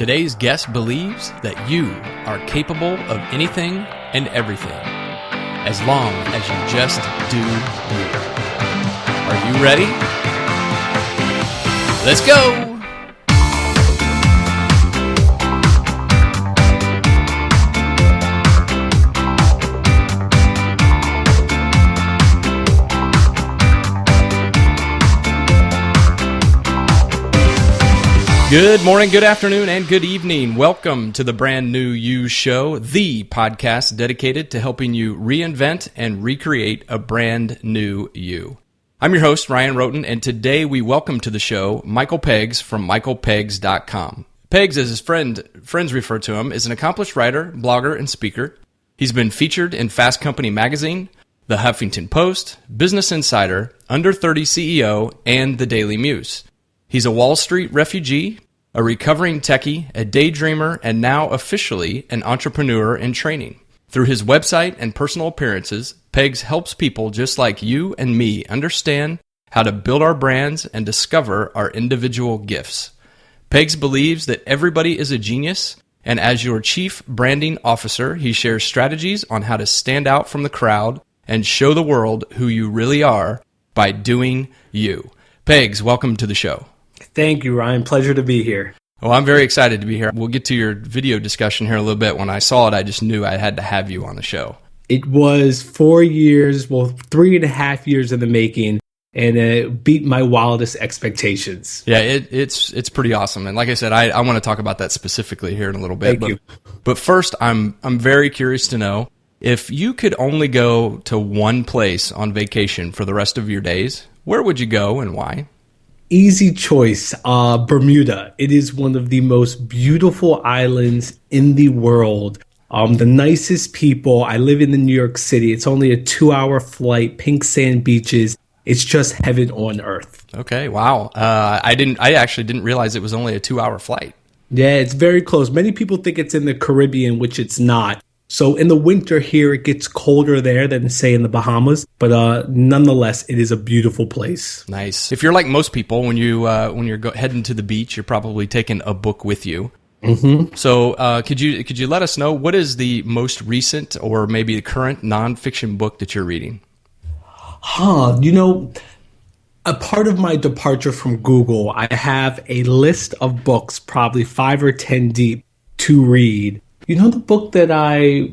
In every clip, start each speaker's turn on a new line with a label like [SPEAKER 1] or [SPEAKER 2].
[SPEAKER 1] Today's guest believes that you are capable of anything and everything, as long as you just do you. Are you ready? Let's go! Good morning, good afternoon, and good evening. Welcome to the Brand New You Show, the podcast dedicated to helping you reinvent and recreate a brand new you. I'm your host, Ryan Roten, and today we welcome to the show Michael Peggs from michaelpeggs.com. Peggs, as his friends refer to him, is an accomplished writer, blogger, and speaker. He's been featured in Fast Company magazine, the Huffington Post, Business Insider, Under 30 CEO, and the Daily Muse. He's a Wall Street refugee, a recovering techie, a daydreamer, and now officially an entrepreneur in training. Through his website and personal appearances, Peggs helps people just like you and me understand how to build our brands and discover our individual gifts. Peggs believes that everybody is a genius, and as your chief branding officer, he shares strategies on how to stand out from the crowd and show the world who you really are by doing you. Peggs, welcome to the show.
[SPEAKER 2] Thank you, Ryan. Pleasure to be here.
[SPEAKER 1] Well, I'm very excited to be here. We'll get to your video discussion here in a little bit. When I saw it, I just knew I had to have you on the show.
[SPEAKER 2] It was 4 years, 3.5 years in the making, and it beat my wildest expectations.
[SPEAKER 1] Yeah, it's pretty awesome. And like I said, I want to talk about that specifically here in a little bit.
[SPEAKER 2] Thank you.
[SPEAKER 1] But first, I'm very curious to know, if you could only go to one place on vacation for the rest of your days, where would you go and why?
[SPEAKER 2] Easy choice, Bermuda. It is one of the most beautiful islands in the world. The nicest people. I live in New York City. It's only a 2-hour flight, pink sand beaches. It's just heaven on earth.
[SPEAKER 1] Okay, wow. I actually didn't realize it was only a 2-hour flight.
[SPEAKER 2] Yeah, it's very close. Many people think it's in the Caribbean, which it's not. So in the winter here, it gets colder there than, say, in the Bahamas. But nonetheless, it is a beautiful place.
[SPEAKER 1] Nice. If you're like most people, when you're heading to the beach, you're probably taking a book with you.
[SPEAKER 2] Mm-hmm.
[SPEAKER 1] So could you let us know, what is the most recent or maybe the current nonfiction book that you're reading?
[SPEAKER 2] A part of my departure from Google, I have a list of books, probably 5 or 10 deep, to read. You know, the book that I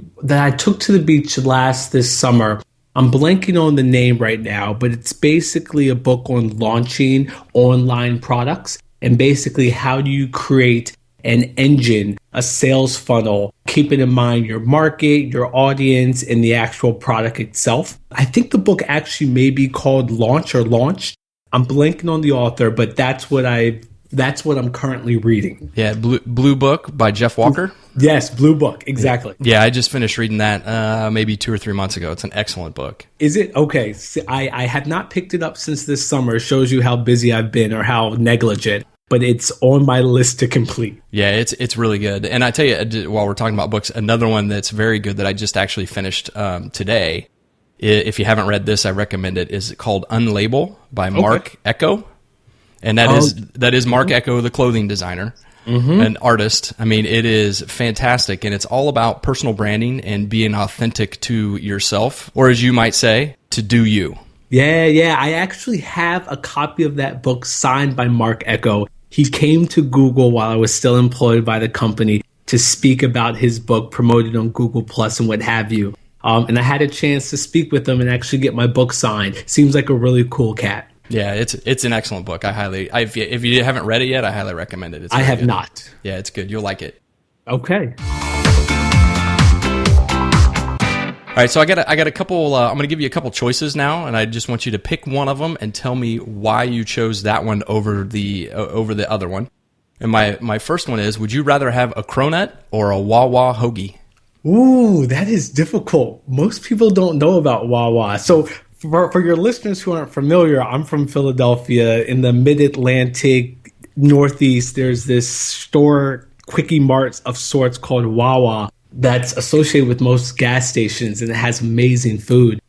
[SPEAKER 2] took to the beach this summer, I'm blanking on the name right now, but it's basically a book on launching online products and basically how do you create an engine, a sales funnel, keeping in mind your market, your audience, and the actual product itself. I think the book actually may be called Launch or Launched. I'm blanking on the author, but that's what I'm currently reading.
[SPEAKER 1] Yeah, Blue Book by Jeff Walker.
[SPEAKER 2] Yes, Blue Book, exactly.
[SPEAKER 1] Yeah, I just finished reading that maybe 2 or 3 months ago. It's an excellent book.
[SPEAKER 2] Is it? Okay. I have not picked it up since this summer. It shows you how busy I've been or how negligent, but it's on my list to complete.
[SPEAKER 1] Yeah, it's really good. And I tell you, while we're talking about books, another one that's very good that I just actually finished today, if you haven't read this, I recommend it, is called Unlabel by Mark Ecko. And that is Mark Ecko, the clothing designer, an artist. I mean, it is fantastic, and it's all about personal branding and being authentic to yourself, or as you might say, to do you.
[SPEAKER 2] Yeah. I actually have a copy of that book signed by Mark Ecko. He came to Google while I was still employed by the company to speak about his book, promoted on Google Plus and what have you. And I had a chance to speak with him and actually get my book signed. Seems like a really cool cat.
[SPEAKER 1] Yeah, it's an excellent book. If you haven't read it yet, I highly recommend it.
[SPEAKER 2] I have not.
[SPEAKER 1] Yeah, it's good. You'll like it.
[SPEAKER 2] Okay.
[SPEAKER 1] All right, so I got a couple. I'm going to give you a couple choices now, and I just want you to pick one of them and tell me why you chose that one over the other one. And my first one is: would you rather have a cronut or a Wawa hoagie?
[SPEAKER 2] Ooh, that is difficult. Most people don't know about Wawa. So for your listeners who aren't familiar, I'm from Philadelphia in the mid-Atlantic Northeast. There's this store, quickie marts of sorts called Wawa that's associated with most gas stations, and it has amazing food.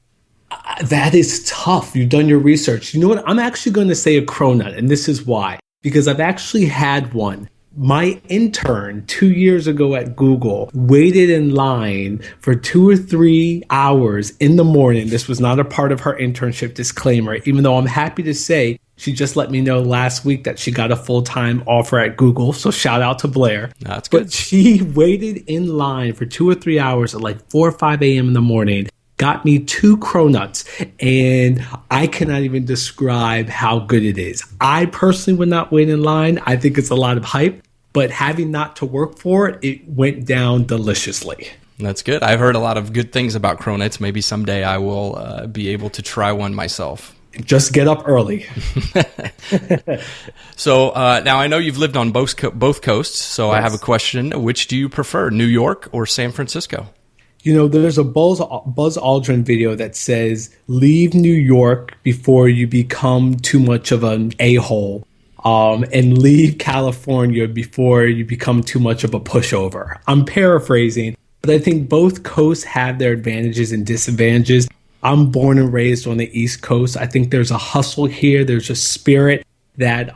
[SPEAKER 2] That is tough. You've done your research. You know what? I'm actually going to say a cronut, and this is why. Because I've actually had one My intern 2 years ago at Google waited in line for 2 or 3 hours in the morning. This was not a part of her internship, disclaimer, even though I'm happy to say she just let me know last week that she got a full-time offer at Google. So shout out to Blair.
[SPEAKER 1] That's good.
[SPEAKER 2] But she waited in line for 2 or 3 hours at like 4 or 5 a.m. in the morning, got me 2 cronuts, and I cannot even describe how good it is. I personally would not wait in line. I think it's a lot of hype, but having not to work for it, it went down deliciously.
[SPEAKER 1] That's good. I've heard a lot of good things about cronuts. Maybe someday I will be able to try one myself.
[SPEAKER 2] Just get up early.
[SPEAKER 1] So now I know you've lived on both coasts, so yes. I have a question. Which do you prefer, New York or San Francisco?
[SPEAKER 2] You know, there's a Buzz Aldrin video that says, leave New York before you become too much of an a-hole, and leave California before you become too much of a pushover. I'm paraphrasing, but I think both coasts have their advantages and disadvantages. I'm born and raised on the East Coast. I think there's a hustle here. There's a spirit that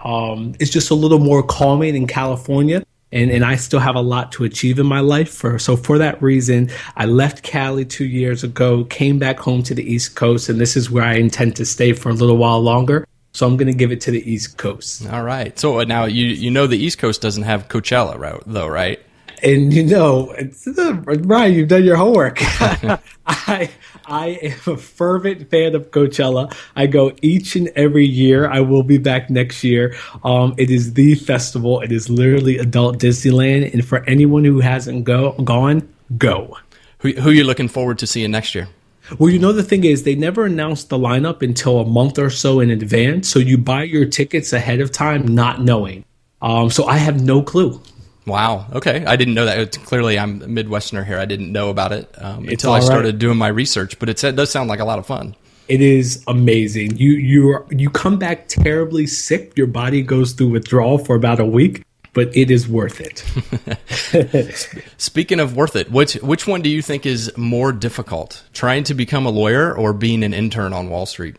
[SPEAKER 2] is just a little more calming in California. And I still have a lot to achieve in my life. So for that reason, I left Cali 2 years ago, came back home to the East Coast, and this is where I intend to stay for a little while longer. So I'm going to give it to the East Coast.
[SPEAKER 1] All right. So now you know the East Coast doesn't have Coachella, though, right?
[SPEAKER 2] And you know, Ryan, you've done your homework. I am a fervent fan of Coachella. I go each and every year. I will be back next year. It is the festival. It is literally adult Disneyland. And for anyone who hasn't gone, go.
[SPEAKER 1] Who are you looking forward to seeing next year?
[SPEAKER 2] Well, you know, the thing is, they never announced the lineup until a month or so in advance. So you buy your tickets ahead of time, not knowing. So I have no clue.
[SPEAKER 1] Wow. Okay. I didn't know that. Clearly, I'm a Midwesterner here. I didn't know about it until I started doing my research, but it does sound like a lot of fun.
[SPEAKER 2] It is amazing. You come back terribly sick. Your body goes through withdrawal for about a week, but it is worth it.
[SPEAKER 1] Speaking of worth it, which one do you think is more difficult, trying to become a lawyer or being an intern on Wall Street?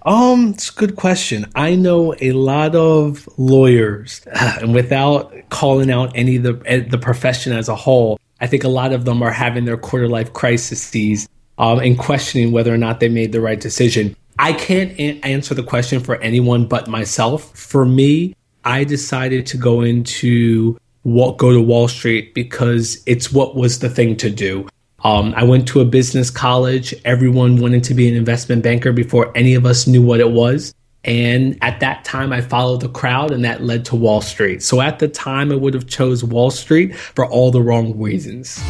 [SPEAKER 2] It's a good question. I know a lot of lawyers, and without calling out any of the profession as a whole, I think a lot of them are having their quarter life crises and questioning whether or not they made the right decision. I can't answer the question for anyone but myself. For me, I decided to go to Wall Street because it's what was the thing to do. I went to a business college. Everyone wanted to be an investment banker before any of us knew what it was. And at that time, I followed the crowd, and that led to Wall Street. So at the time, I would have chose Wall Street for all the wrong reasons.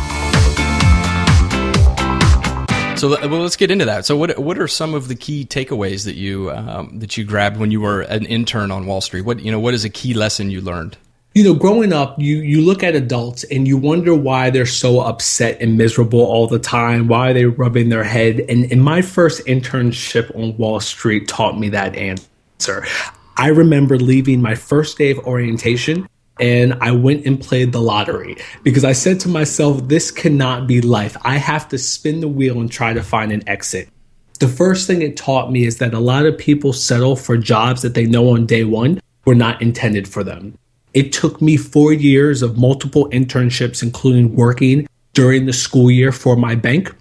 [SPEAKER 1] So let's get into that. So what are some of the key takeaways that you grabbed when you were an intern on Wall Street? What is a key lesson you learned?
[SPEAKER 2] You know, growing up, you look at adults and you wonder why they're so upset and miserable all the time. Why are they rubbing their head? And my first internship on Wall Street taught me that answer. I remember leaving my first day of orientation and I went and played the lottery because I said to myself, this cannot be life. I have to spin the wheel and try to find an exit. The first thing it taught me is that a lot of people settle for jobs that they know on day one were not intended for them. It took me 4 years of multiple internships, including working during the school year for my bank,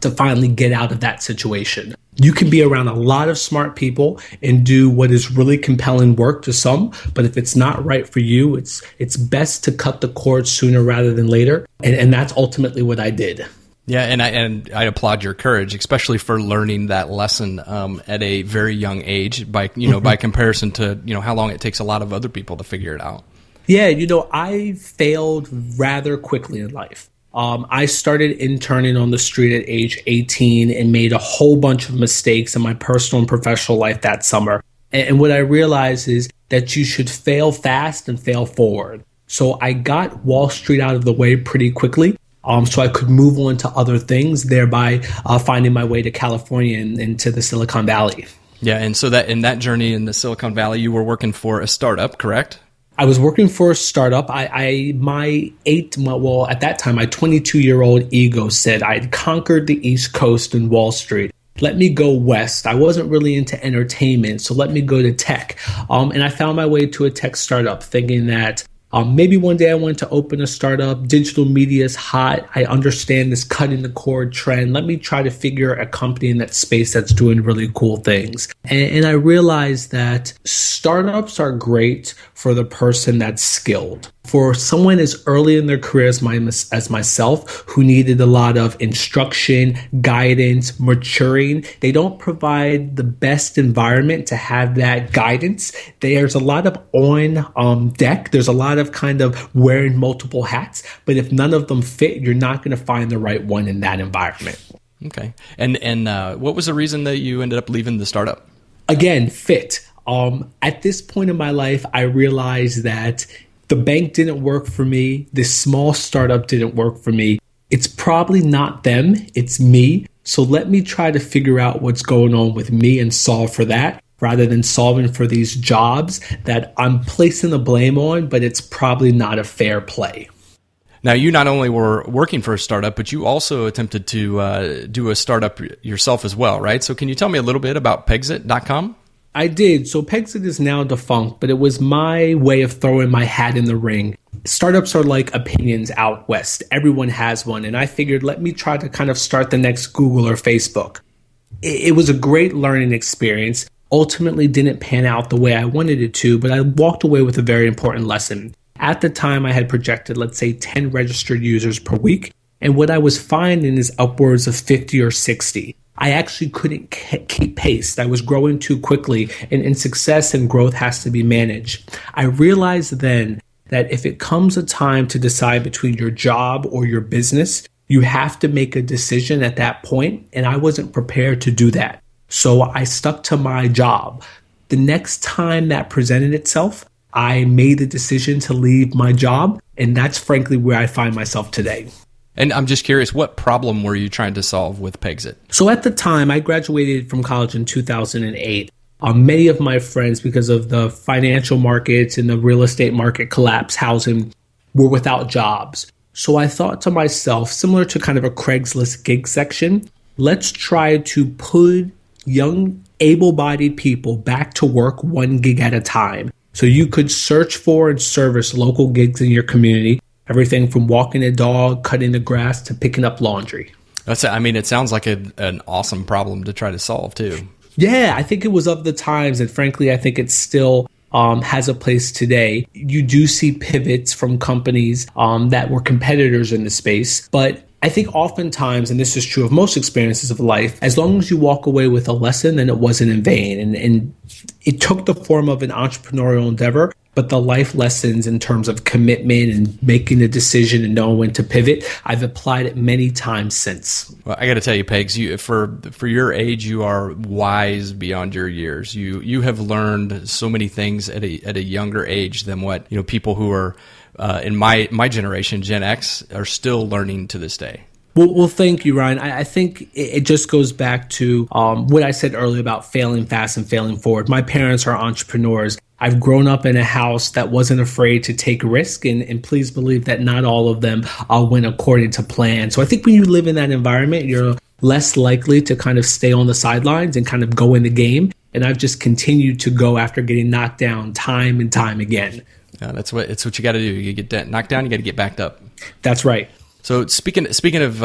[SPEAKER 2] to finally get out of that situation. You can be around a lot of smart people and do what is really compelling work to some, but if it's not right for you, it's best to cut the cord sooner rather than later. And that's ultimately what I did.
[SPEAKER 1] Yeah, and I applaud your courage, especially for learning that lesson at a very young age. By comparison to how long it takes a lot of other people to figure it out.
[SPEAKER 2] Yeah, I failed rather quickly in life. I started interning on the street at age 18 and made a whole bunch of mistakes in my personal and professional life that summer. And what I realized is that you should fail fast and fail forward. So I got Wall Street out of the way pretty quickly. So I could move on to other things, thereby finding my way to California and to the Silicon Valley.
[SPEAKER 1] Yeah, and so that in that journey in the Silicon Valley, you were working for a startup, correct?
[SPEAKER 2] I was working for a startup. At that time, my 22-year-old ego said I'd conquered the East Coast and Wall Street. let me go west. I wasn't really into entertainment, so let me go to tech. And I found my way to a tech startup thinking that maybe one day I wanted to open a startup. Digital media is hot. I understand this cutting the cord trend. Let me try to figure a company in that space that's doing really cool things. And I realized that startups are great for the person that's skilled. For someone as early in their career as myself, who needed a lot of instruction, guidance, maturing, they don't provide the best environment to have that guidance. There's a lot of on deck. There's a lot of kind of wearing multiple hats. But if none of them fit, you're not going to find the right one in that environment.
[SPEAKER 1] Okay. And what was the reason that you ended up leaving the startup?
[SPEAKER 2] Again, fit. At this point in my life, I realized that the bank didn't work for me. This small startup didn't work for me. It's probably not them, it's me. So let me try to figure out what's going on with me and solve for that, rather than solving for these jobs that I'm placing the blame on, but it's probably not a fair play.
[SPEAKER 1] Now, you not only were working for a startup, but you also attempted to do a startup yourself as well, right? So can you tell me a little bit about Pexit.com?
[SPEAKER 2] I did. So Pexit is now defunct, but it was my way of throwing my hat in the ring. Startups are like opinions out west. Everyone has one. And I figured, let me try to kind of start the next Google or Facebook. It was a great learning experience. Ultimately didn't pan out the way I wanted it to, but I walked away with a very important lesson. At the time, I had projected, let's say, 10 registered users per week. And what I was finding is upwards of 50 or 60. I actually couldn't keep pace. I was growing too quickly, and success and growth has to be managed. I realized then that if it comes a time to decide between your job or your business, you have to make a decision at that point, and I wasn't prepared to do that. So I stuck to my job. The next time that presented itself, I made the decision to leave my job, and that's frankly where I find myself today.
[SPEAKER 1] And I'm just curious, what problem were you trying to solve with Pexit?
[SPEAKER 2] So at the time, I graduated from college in 2008. Many of my friends, because of the financial markets and the real estate market collapse, housing, were without jobs. So I thought to myself, similar to kind of a Craigslist gig section, let's try to put young, able-bodied people back to work one gig at a time. So you could search for and service local gigs in your community. Everything from walking a dog, cutting the grass, to picking up laundry.
[SPEAKER 1] It sounds like an awesome problem to try to solve, too.
[SPEAKER 2] Yeah, I think it was of the times, and frankly, I think it still has a place today. You do see pivots from companies that were competitors in the space, but I think oftentimes, and this is true of most experiences of life, as long as you walk away with a lesson, then it wasn't in vain. And it took the form of an entrepreneurial endeavor, but the life lessons in terms of commitment and making a decision and knowing when to pivot, I've applied it many times since.
[SPEAKER 1] Well, I got to tell you, Pegs, for your age, you are wise beyond your years. You have learned so many things at a younger age than what people who are in my generation, Gen X, are still learning to this day.
[SPEAKER 2] Well, thank you, Ryan. I think it just goes back to what I said earlier about failing fast and failing forward. My parents are entrepreneurs. I've grown up in a house that wasn't afraid to take risk, and please believe that not all of them went according to plan. So I think when you live in that environment, you're less likely to kind of stay on the sidelines and kind of go in the game. And I've just continued to go after getting knocked down time and time again.
[SPEAKER 1] Yeah, it's what you got to do. You get knocked down, you got to get backed up.
[SPEAKER 2] That's right.
[SPEAKER 1] So speaking of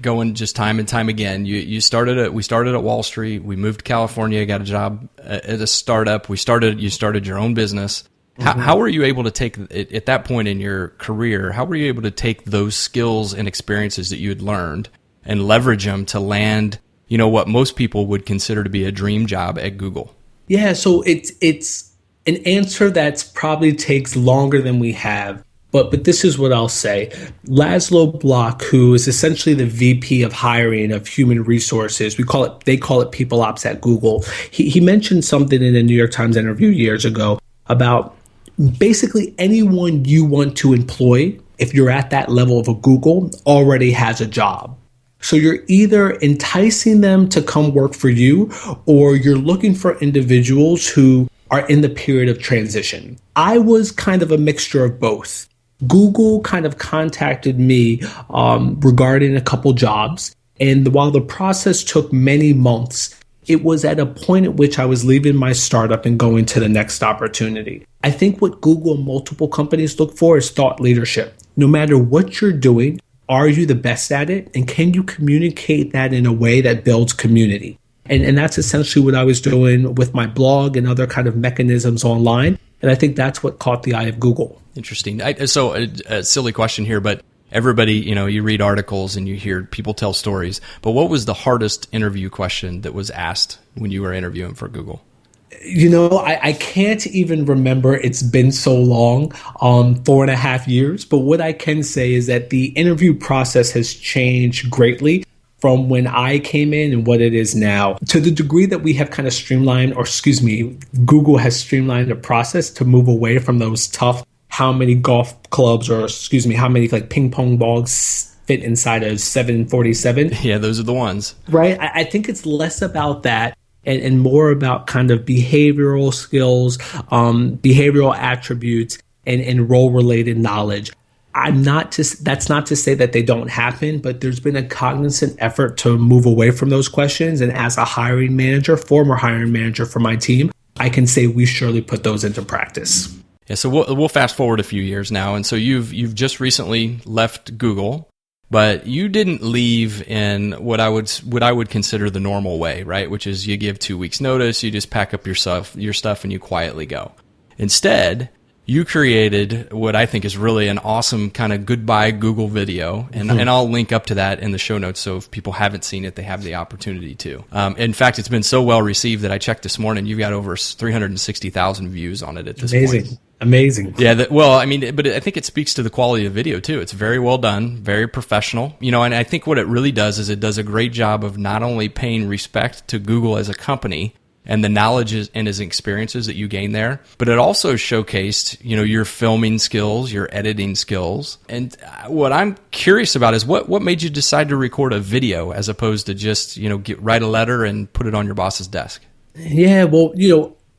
[SPEAKER 1] going just time and time again, we started at Wall Street. We moved to California, got a job at a startup. You started your own business. Mm-hmm. How were you able to take at that point in your career? How were you able to take those skills and experiences that you had learned and leverage them to land, what most people would consider to be a dream job at Google?
[SPEAKER 2] Yeah, so it's an answer that's probably takes longer than we have. But this is what I'll say. Laszlo Block, who is essentially the VP of hiring of human resources, they call it people ops at Google. He mentioned something in a New York Times interview years ago about basically anyone you want to employ, if you're at that level of a Google, already has a job. So you're either enticing them to come work for you, or you're looking for individuals who are in the period of transition. I was kind of a mixture of both. Google kind of contacted me regarding a couple jobs. And while the process took many months, it was at a point at which I was leaving my startup and going to the next opportunity. I think what Google and multiple companies look for is thought leadership. No matter what you're doing, are you the best at it? And can you communicate that in a way that builds community? And that's essentially what I was doing with my blog and other kind of mechanisms online. And I think that's what caught the eye of Google.
[SPEAKER 1] Interesting. So a silly question here, but everybody, you read articles and you hear people tell stories. But what was the hardest interview question that was asked when you were interviewing for Google?
[SPEAKER 2] I can't even remember. It's been so long, 4.5 years. But what I can say is that the interview process has changed greatly from when I came in and what it is now. To the degree that we have kind of streamlined, Google has streamlined the process to move away from those tough, how many golf clubs how many like ping pong balls fit inside a 747.
[SPEAKER 1] Yeah, those are the ones.
[SPEAKER 2] Right? I think it's less about that and more about kind of behavioral skills, behavioral attributes, and role-related knowledge. That's not to say that they don't happen, but there's been a cognizant effort to move away from those questions. And as a former hiring manager for my team, I can say we surely put those into practice.
[SPEAKER 1] Yeah, so we'll fast forward a few years now, and so you've just recently left Google, but you didn't leave in what I would consider the normal way, right? Which is you give 2 weeks notice, you just pack up your stuff, and you quietly go. Instead, you created what I think is really an awesome kind of goodbye Google video, and I'll link up to that in the show notes, so if people haven't seen it, they have the opportunity to. In fact, it's been so well received that I checked this morning, you've got over 360,000 views on it at this point.
[SPEAKER 2] Amazing.
[SPEAKER 1] Yeah, but I think it speaks to the quality of video too. It's very well done, very professional. And I think what it really does is it does a great job of not only paying respect to Google as a company, and the knowledge and his experiences that you gain there. But it also showcased, your filming skills, your editing skills. And what I'm curious about is what made you decide to record a video as opposed to just, write a letter and put it on your boss's desk?
[SPEAKER 2] Yeah, well,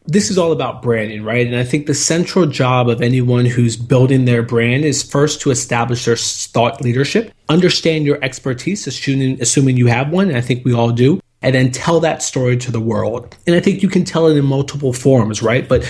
[SPEAKER 2] this is all about branding, right? And I think the central job of anyone who's building their brand is first to establish their thought leadership, understand your expertise, assuming you have one, and I think we all do, and then tell that story to the world. And I think you can tell it in multiple forms, right? But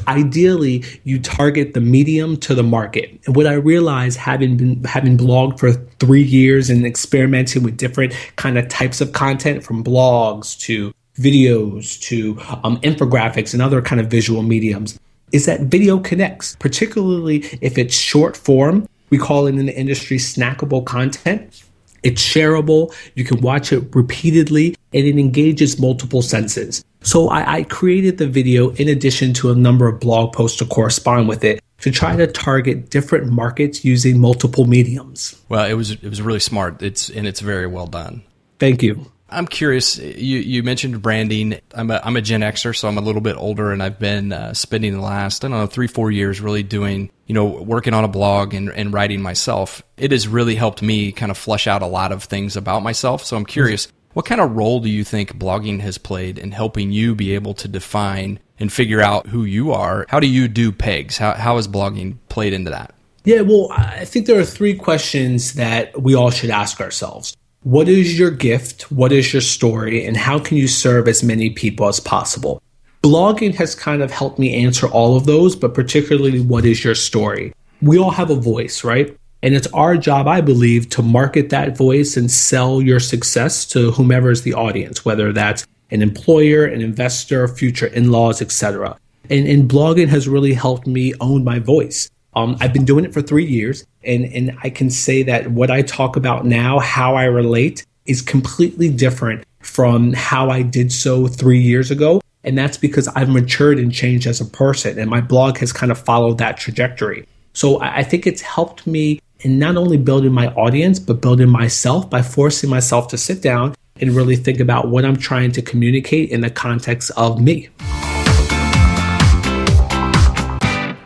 [SPEAKER 2] ideally, you target the medium to the market. And what I realized, having blogged for 3 years and experimenting with different kind of types of content, from blogs to videos to infographics and other kind of visual mediums, is that video connects, particularly if it's short form. We call it in the industry snackable content. It's shareable, you can watch it repeatedly, and it engages multiple senses. So I created the video in addition to a number of blog posts to correspond with it to try to target different markets using multiple mediums.
[SPEAKER 1] Well, it was really smart. It's very well done.
[SPEAKER 2] Thank you.
[SPEAKER 1] I'm curious, you mentioned branding. I'm a Gen Xer, so I'm a little bit older, and I've been spending the last, 3-4 years really doing, working on a blog and writing myself. It has really helped me kind of flesh out a lot of things about myself. So I'm curious, what kind of role do you think blogging has played in helping you be able to define and figure out who you are? How do you do pegs? How has blogging played into that?
[SPEAKER 2] Yeah, well, I think there are 3 questions that we all should ask ourselves. What is your gift? What is your story? And how can you serve as many people as possible? Blogging has kind of helped me answer all of those, but particularly, what is your story? We all have a voice, right? And it's our job, I believe, to market that voice and sell your success to whomever is the audience, whether that's an employer, an investor, future in-laws, etc. And blogging has really helped me own my voice. I've been doing it for 3 years, and I can say that what I talk about now, how I relate, is completely different from how I did so 3 years ago. And that's because I've matured and changed as a person, and my blog has kind of followed that trajectory. So I think it's helped me in not only building my audience, but building myself by forcing myself to sit down and really think about what I'm trying to communicate in the context of me.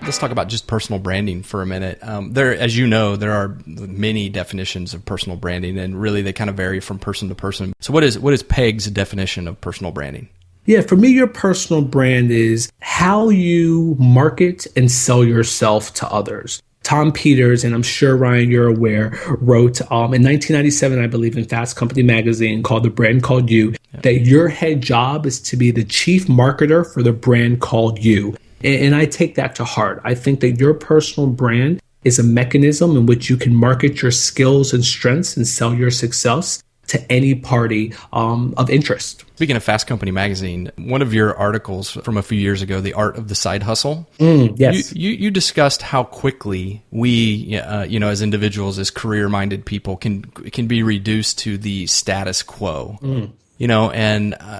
[SPEAKER 1] Let's talk about just personal branding for a minute. As you know, there are many definitions of personal branding, and really they kind of vary from person to person. So what is Peg's definition of personal branding?
[SPEAKER 2] Yeah, for me, your personal brand is how you market and sell yourself to others. Tom Peters, and I'm sure, Ryan, you're aware, wrote in 1997, I believe, in Fast Company magazine called The Brand Called You, that your head job is to be the chief marketer for the brand called you. And I take that to heart. I think that your personal brand is a mechanism in which you can market your skills and strengths and sell your success to any party of interest.
[SPEAKER 1] Speaking of Fast Company magazine, one of your articles from a few years ago, The Art of the Side Hustle,
[SPEAKER 2] yes.
[SPEAKER 1] you discussed how quickly we, as individuals, as career-minded people, can be reduced to the status quo.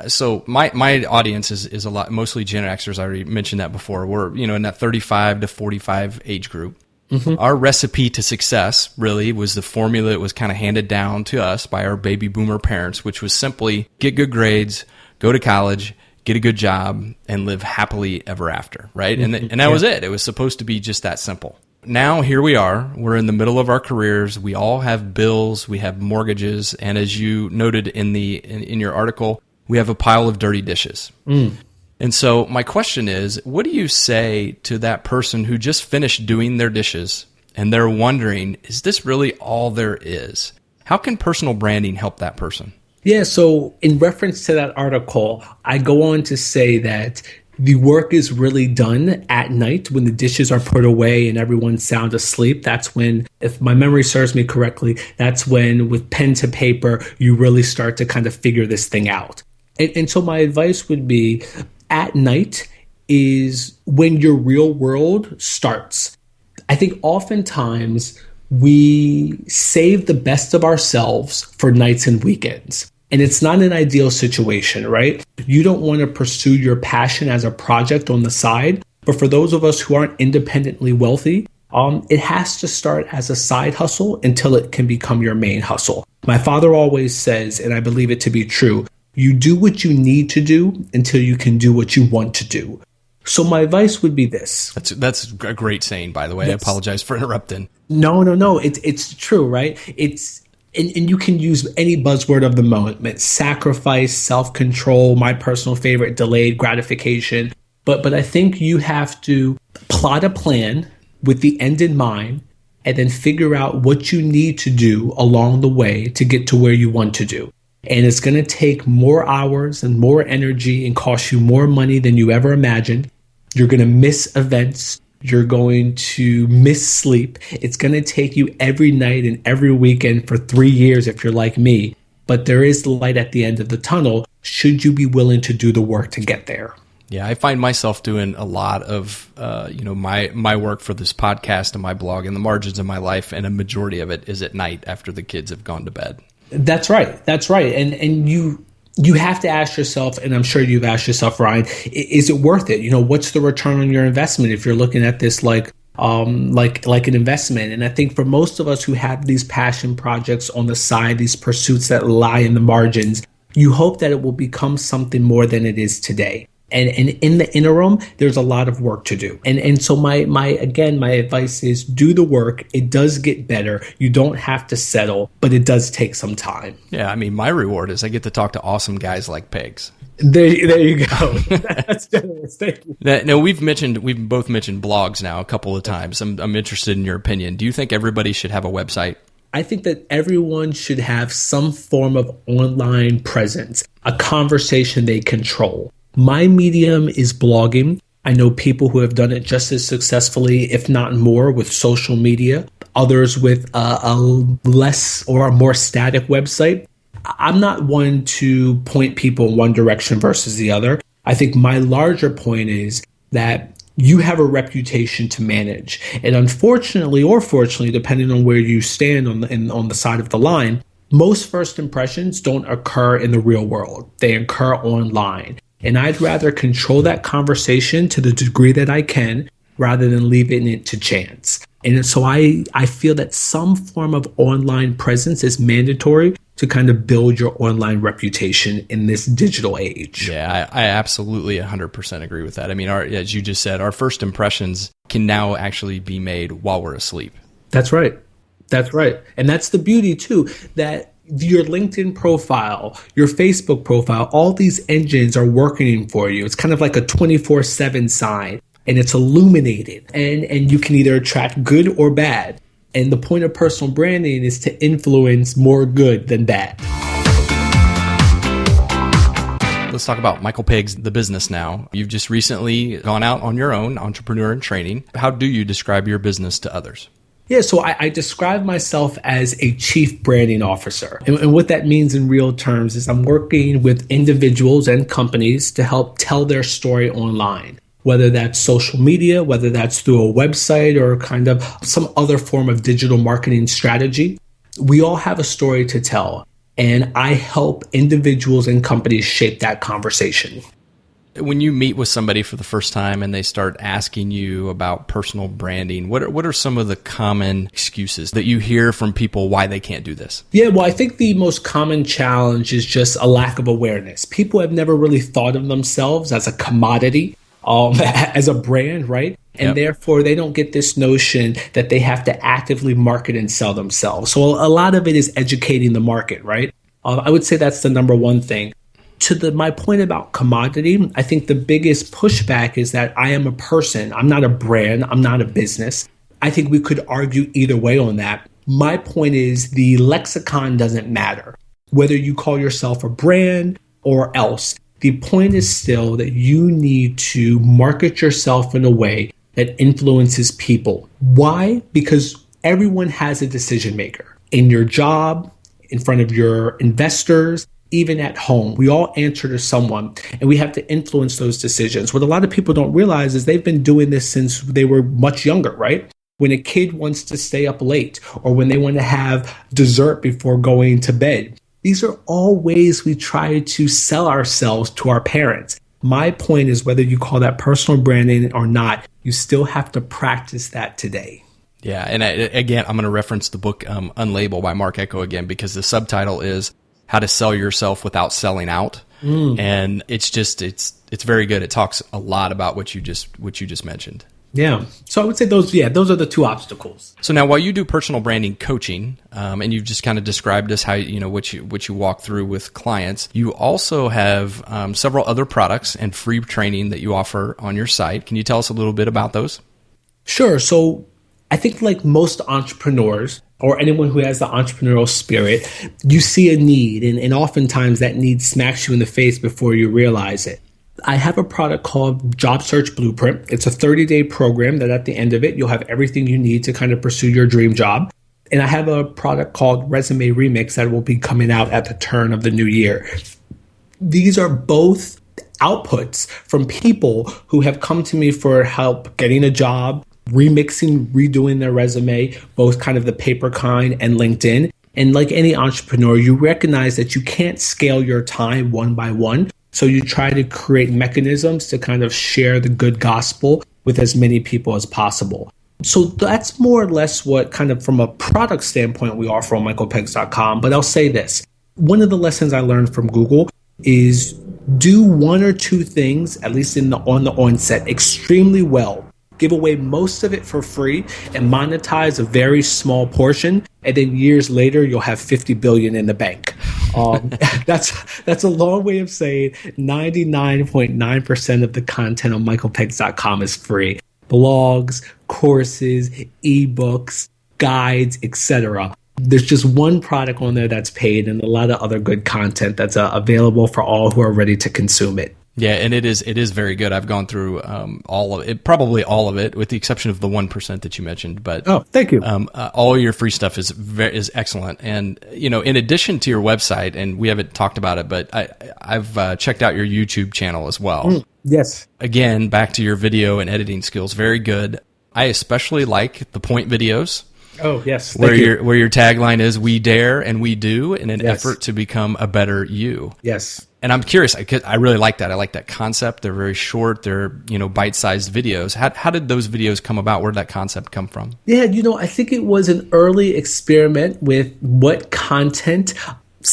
[SPEAKER 1] So my audience is a lot, mostly Gen Xers. I already mentioned that before. We're, in that 35 to 45 age group. Mm-hmm. Our recipe to success really was the formula that was kind of handed down to us by our baby boomer parents, which was simply get good grades, go to college, get a good job, and live happily ever after, right? And that was it. It was supposed to be just that simple. Now here we are. We're in the middle of our careers. We all have bills. We have mortgages. And as you noted in your article, we have a pile of dirty dishes. And so my question is, what do you say to that person who just finished doing their dishes and they're wondering, is this really all there is? How can personal branding help that person?
[SPEAKER 2] Yeah, so in reference to that article, I go on to say that the work is really done at night when the dishes are put away and everyone's sound asleep. That's when, if my memory serves me correctly, that's when with pen to paper, you really start to kind of figure this thing out. And so my advice would be, at night is when your real world starts. I think oftentimes we save the best of ourselves for nights and weekends. And it's not an ideal situation, right? You don't want to pursue your passion as a project on the side. But for those of us who aren't independently wealthy, it has to start as a side hustle until it can become your main hustle. My father always says, and I believe it to be true, you do what you need to do until you can do what you want to do. So my advice would be this.
[SPEAKER 1] That's a great saying, by the way. Yes. I apologize for interrupting.
[SPEAKER 2] No. It's true, right? And you can use any buzzword of the moment: sacrifice, self-control, my personal favorite, delayed gratification. But I think you have to plot a plan with the end in mind and then figure out what you need to do along the way to get to where you want to do. And it's going to take more hours and more energy and cost you more money than you ever imagined. You're going to miss events. You're going to miss sleep. It's going to take you every night and every weekend for 3 years if you're like me. But there is light at the end of the tunnel should you be willing to do the work to get there.
[SPEAKER 1] Yeah, I find myself doing a lot of my work for this podcast and my blog and the margins of my life, and a majority of it is at night after the kids have gone to bed. That's
[SPEAKER 2] right. And you have to ask yourself, and I'm sure you've asked yourself, Ryan, is it worth it? What's the return on your investment if you're looking at this like an investment? And I think for most of us who have these passion projects on the side, these pursuits that lie in the margins, you hope that it will become something more than it is today. And in the interim, there's a lot of work to do. And so my advice is do the work. It does get better. You don't have to settle, but it does take some time.
[SPEAKER 1] Yeah, I mean, my reward is I get to talk to awesome guys like Pegs.
[SPEAKER 2] There you go. That's generous. Thank you.
[SPEAKER 1] Now, we've both mentioned blogs now a couple of times. I'm interested in your opinion. Do you think everybody should have a website?
[SPEAKER 2] I think that everyone should have some form of online presence, a conversation they control. My medium is blogging. I know people who have done it just as successfully, if not more, with social media, others with a less or a more static website. I'm not one to point people in one direction versus the other. I think my larger point is that you have a reputation to manage. And unfortunately, or fortunately, depending on where you stand on the side of the line, most first impressions don't occur in the real world. They occur online. And I'd rather control that conversation to the degree that I can rather than leaving it to chance. And so I feel that some form of online presence is mandatory to kind of build your online reputation in this digital age.
[SPEAKER 1] Yeah, I absolutely 100% agree with that. I mean, as you just said, our first impressions can now actually be made while we're asleep.
[SPEAKER 2] That's right. And that's the beauty, too, that your LinkedIn profile, your Facebook profile, all these engines are working for you. It's kind of like a 24/7 sign. and it's illuminated, and you can either attract good or bad. And the point of personal branding is to influence more good than bad.
[SPEAKER 1] Let's talk about Michael Peg's The Business Now. You've just recently gone out on your own, entrepreneur in training. How do you describe your business to others?
[SPEAKER 2] Yeah, so I describe myself as a chief branding officer. And what that means in real terms is I'm working with individuals and companies to help tell their story online, whether that's social media, whether that's through a website or kind of some other form of digital marketing strategy. We all have a story to tell. And I help individuals and companies shape that conversation.
[SPEAKER 1] When you meet with somebody for the first time and they start asking you about personal branding, what are some of the common excuses that you hear from people why they can't do this?
[SPEAKER 2] Yeah, well, I think the most common challenge is just a lack of awareness. People have never really thought of themselves as a commodity, as a brand, right? And therefore, they don't get this notion that they have to actively market and sell themselves. So a lot of it is educating the market, right? I would say that's the number one thing. To my point about commodity, I think the biggest pushback is that I am a person. I'm not a brand. I'm not a business. I think we could argue either way on that. My point is the lexicon doesn't matter. Whether you call yourself a brand or else, the point is still that you need to market yourself in a way that influences people. Why? Because everyone has a decision maker in your job, in front of your investors, even at home. We all answer to someone and we have to influence those decisions. What a lot of people don't realize is they've been doing this since they were much younger, right? When a kid wants to stay up late or when they want to have dessert before going to bed. These are all ways we try to sell ourselves to our parents. My point is whether you call that personal branding or not, you still have to practice that today.
[SPEAKER 1] Yeah, and again, I'm going to reference the book Unlabeled by Mark Ecko again because the subtitle is How to Sell Yourself Without Selling Out. And it's very good. It talks a lot about what you just mentioned.
[SPEAKER 2] Yeah. So I would say those are the two obstacles.
[SPEAKER 1] So now while you do personal branding coaching, and you've just kind of described us how, what you walk through with clients, you also have several other products and free training that you offer on your site. Can you tell us a little bit about those?
[SPEAKER 2] Sure. So I think like most entrepreneurs or anyone who has the entrepreneurial spirit, you see a need and oftentimes that need smacks you in the face before you realize it. I have a product called Job Search Blueprint. It's a 30-day program that at the end of it, you'll have everything you need to kind of pursue your dream job. And I have a product called Resume Remix that will be coming out at the turn of the new year. These are both outputs from people who have come to me for help getting a job, remixing, redoing their resume, both kind of the paper kind and LinkedIn. And like any entrepreneur, you recognize that you can't scale your time one by one. So you try to create mechanisms to kind of share the good gospel with as many people as possible. So that's more or less what kind of from a product standpoint we offer on michaelpegs.com. But I'll say this. One of the lessons I learned from Google is do one or two things, at least on the onset, extremely well. Give away most of it for free and monetize a very small portion. And then years later, you'll have 50 billion in the bank. That's a long way of saying 99.9% of the content on michaelpegs.com is free. Blogs, courses, ebooks, guides, etc. There's just one product on there that's paid and a lot of other good content that's available for all who are ready to consume it.
[SPEAKER 1] Yeah, and it is very good. I've gone through all of it, probably all of it, with the exception of the 1% that you mentioned. But
[SPEAKER 2] thank you.
[SPEAKER 1] All your free stuff is excellent. And in addition to your website, and we haven't talked about it, but I've checked out your YouTube channel as well.
[SPEAKER 2] Yes.
[SPEAKER 1] Again, back to your video and editing skills, very good. I especially like the point videos.
[SPEAKER 2] Oh, yes.
[SPEAKER 1] Where your tagline is "We dare and we do" in an effort to become a better you.
[SPEAKER 2] Yes.
[SPEAKER 1] And I'm curious, I really like that. I like that concept. They're very short. They're, bite-sized videos. How did those videos come about? Where did that concept come from?
[SPEAKER 2] Yeah, I think it was an early experiment with what content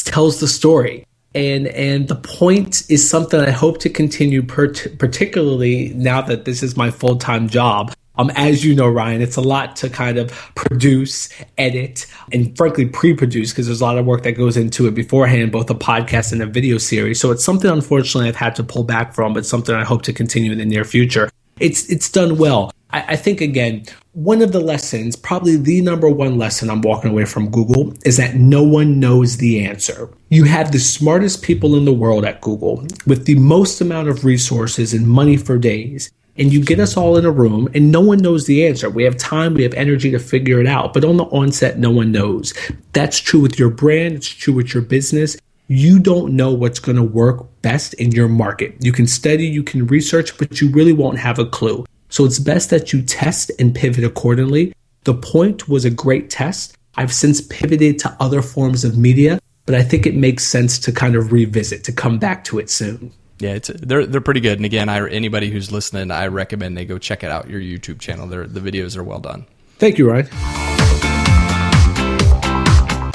[SPEAKER 2] tells the story. And the point is something I hope to continue, particularly now that this is my full-time job. As you know, Ryan, it's a lot to kind of produce, edit, and frankly pre-produce because there's a lot of work that goes into it beforehand, both a podcast and a video series. So it's something, unfortunately, I've had to pull back from, but something I hope to continue in the near future. it's done well. I think, again, one of the lessons, probably the number one lesson I'm walking away from Google, is that no one knows the answer. You have the smartest people in the world at Google with the most amount of resources and money for days. And you get us all in a room and no one knows the answer. We have time, we have energy to figure it out. But on the onset, no one knows. That's true with your brand. It's true with your business. You don't know what's going to work best in your market. You can study, you can research, but you really won't have a clue. So it's best that you test and pivot accordingly. The Point was a great test. I've since pivoted to other forms of media, but I think it makes sense to kind of revisit, to come back to it soon.
[SPEAKER 1] Yeah, they're pretty good. And again, anybody who's listening, I recommend they go check it out, your YouTube channel. The videos are well done.
[SPEAKER 2] Thank you, Ryan.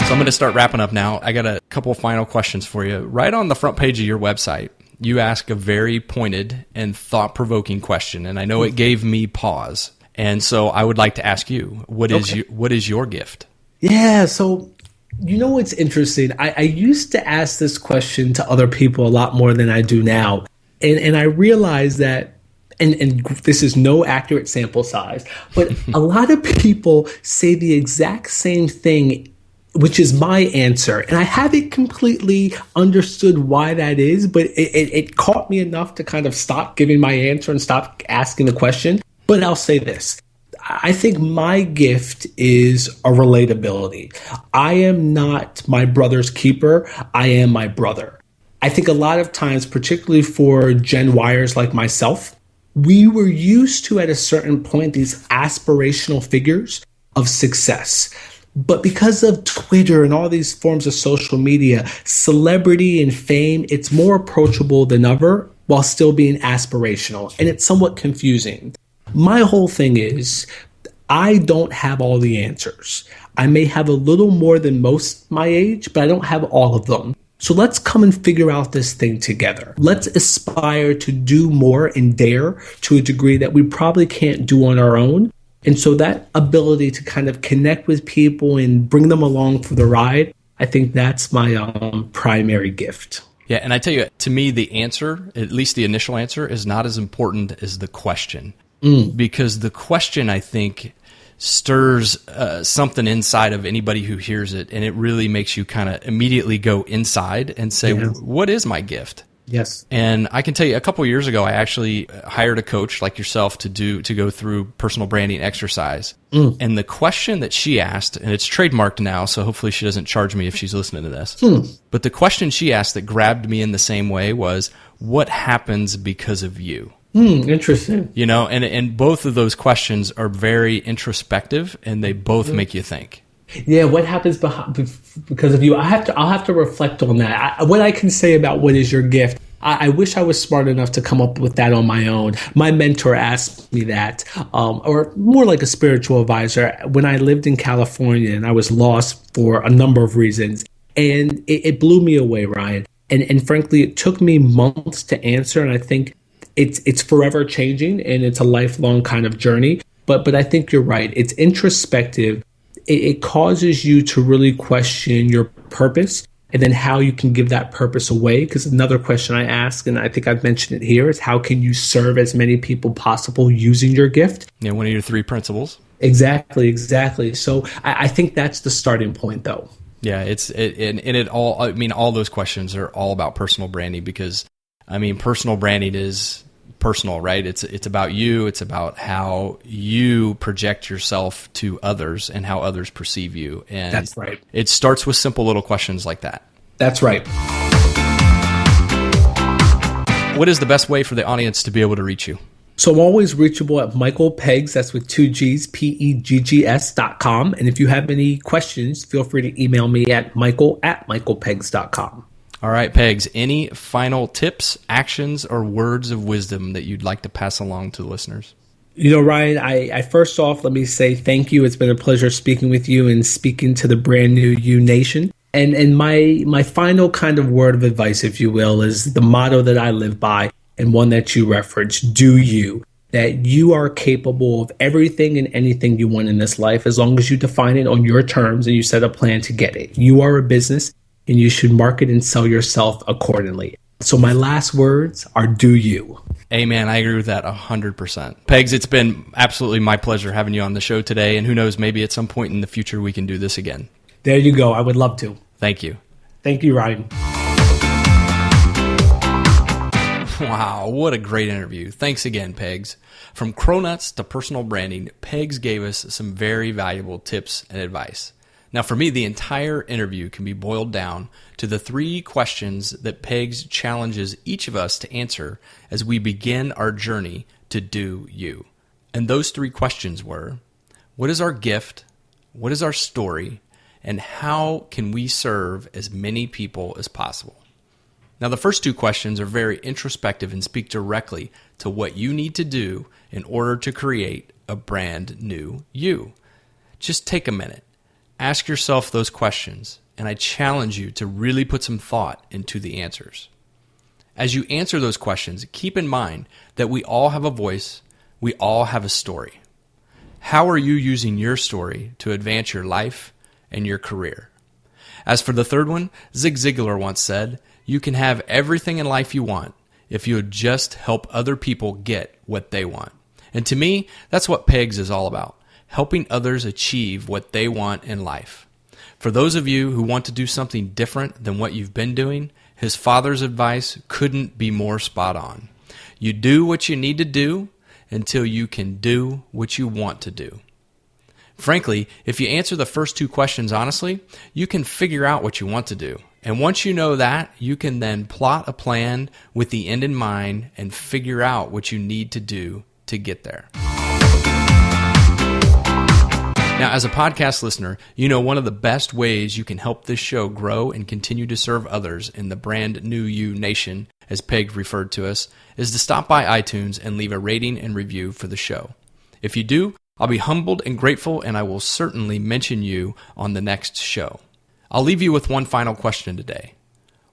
[SPEAKER 1] So I'm going to start wrapping up now. I got a couple final questions for you. Right on the front page of your website, you ask a very pointed and thought-provoking question, and I know it gave me pause. And so I would like to ask you, what is your gift? Yeah,
[SPEAKER 2] so you know what's interesting? I used to ask this question to other people a lot more than I do now. And I realized that, and this is no accurate sample size, but a lot of people say the exact same thing, which is my answer. And I haven't completely understood why that is, but it caught me enough to kind of stop giving my answer and stop asking the question. But I'll say this. I think my gift is a relatability. I am not my brother's keeper. I am my brother. I think a lot of times, particularly for Gen Yers like myself, we were used to, at a certain point, these aspirational figures of success. But because of Twitter and all these forms of social media, celebrity and fame, it's more approachable than ever while still being aspirational. And it's somewhat confusing. My whole thing is, I don't have all the answers. I may have a little more than most my age, but I don't have all of them. So let's come and figure out this thing together. Let's aspire to do more and dare to a degree that we probably can't do on our own. And so that ability to kind of connect with people and bring them along for the ride, I think that's my primary gift.
[SPEAKER 1] Yeah, and I tell you, to me, the answer, at least the initial answer, is not as important as the question. Because the question, I think, stirs something inside of anybody who hears it, and it really makes you kind of immediately go inside and say, what is my gift?
[SPEAKER 2] Yes.
[SPEAKER 1] And I can tell you, a couple of years ago, I actually hired a coach like yourself to go through personal branding exercise. And the question that she asked, and it's trademarked now, so hopefully she doesn't charge me if she's listening to this. But the question she asked that grabbed me in the same way was, what happens because of you?
[SPEAKER 2] Interesting.
[SPEAKER 1] You know, and both of those questions are very introspective, and they both make you think.
[SPEAKER 2] Yeah, what happens because of you? I'll have to reflect on that. What I can say about what is your gift, I wish I was smart enough to come up with that on my own. My mentor asked me that, or more like a spiritual advisor, when I lived in California and I was lost for a number of reasons. And it blew me away, Ryan. And frankly, it took me months to answer. And I think it's forever changing, and it's a lifelong kind of journey. But I think you're right. It's introspective. It causes you to really question your purpose and then how you can give that purpose away. Because another question I ask, and I think I've mentioned it here, is how can you serve as many people possible using your gift?
[SPEAKER 1] Yeah, one of your 3 principles.
[SPEAKER 2] Exactly. So I think that's the starting point, though.
[SPEAKER 1] Yeah, all those questions are all about personal branding, because personal branding is personal, right? It's about you. It's about how you project yourself to others and how others perceive you. And
[SPEAKER 2] that's right.
[SPEAKER 1] It starts with simple little questions like that.
[SPEAKER 2] That's right.
[SPEAKER 1] What is the best way for the audience to be able to reach you?
[SPEAKER 2] So I'm always reachable at Michael Peggs, that's with 2 G's, PEGGS.com. And if you have any questions, feel free to email me at michael@michaelpeggs.com.
[SPEAKER 1] All right, Peggs, any final tips, actions, or words of wisdom that you'd like to pass along to the listeners?
[SPEAKER 2] You know, Ryan, I first off, let me say thank you. It's been a pleasure speaking with you and speaking to the brand new You Nation. And my final kind of word of advice, if you will, is the motto that I live by, and one that you referenced: do you. That you are capable of everything and anything you want in this life, as long as you define it on your terms and you set a plan to get it. You are a business, and you should market and sell yourself accordingly. So my last words are do you.
[SPEAKER 1] Amen. I agree with that 100%. Pegs, it's been absolutely my pleasure having you on the show today. And who knows, maybe at some point in the future we can do this again.
[SPEAKER 2] There you go. I would love to.
[SPEAKER 1] Thank you.
[SPEAKER 2] Thank you, Ryan.
[SPEAKER 1] Wow, what a great interview. Thanks again, Pegs. From cronuts to personal branding, Pegs gave us some very valuable tips and advice. Now, for me, the entire interview can be boiled down to the 3 questions that Pegs challenges each of us to answer as we begin our journey to do you. And those 3 questions were, what is our gift? What is our story? And how can we serve as many people as possible? Now, the first 2 questions are very introspective and speak directly to what you need to do in order to create a brand new you. Just take a minute. Ask yourself those questions, and I challenge you to really put some thought into the answers. As you answer those questions, keep in mind that we all have a voice, we all have a story. How are you using your story to advance your life and your career? As for the third one, Zig Ziglar once said, you can have everything in life you want if you would just help other people get what they want. And to me, that's what Pegs is all about. Helping others achieve what they want in life. For those of you who want to do something different than what you've been doing, his father's advice couldn't be more spot on. You do what you need to do until you can do what you want to do. Frankly, if you answer the first 2 questions honestly, you can figure out what you want to do. And once you know that, you can then plot a plan with the end in mind and figure out what you need to do to get there. Now, as a podcast listener, you know one of the best ways you can help this show grow and continue to serve others in the brand new you nation, as Peg referred to us, is to stop by iTunes and leave a rating and review for the show. If you do, I'll be humbled and grateful, and I will certainly mention you on the next show. I'll leave you with one final question today.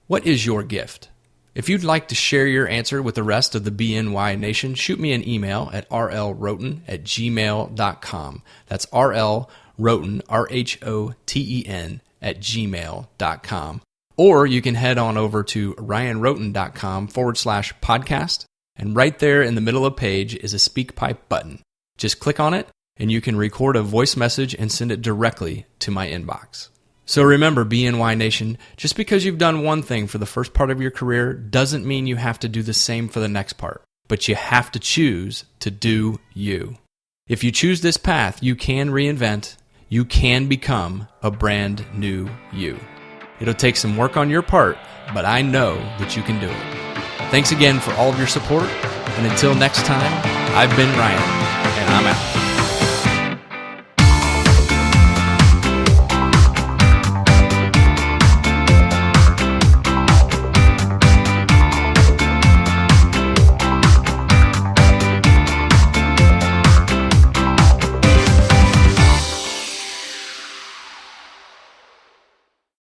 [SPEAKER 1] What is your gift? If you'd like to share your answer with the rest of the BNY Nation, shoot me an email at rlroten@gmail.com. That's rlroten, R-H-O-T-E-N, @gmail.com. Or you can head on over to ryanroten.com/podcast, and right there in the middle of the page is a SpeakPipe button. Just click on it, and you can record a voice message and send it directly to my inbox. So remember, BNY Nation, just because you've done one thing for the first part of your career doesn't mean you have to do the same for the next part, but you have to choose to do you. If you choose this path, you can reinvent, you can become a brand new you. It'll take some work on your part, but I know that you can do it. Thanks again for all of your support, and until next time, I've been Ryan, and I'm out.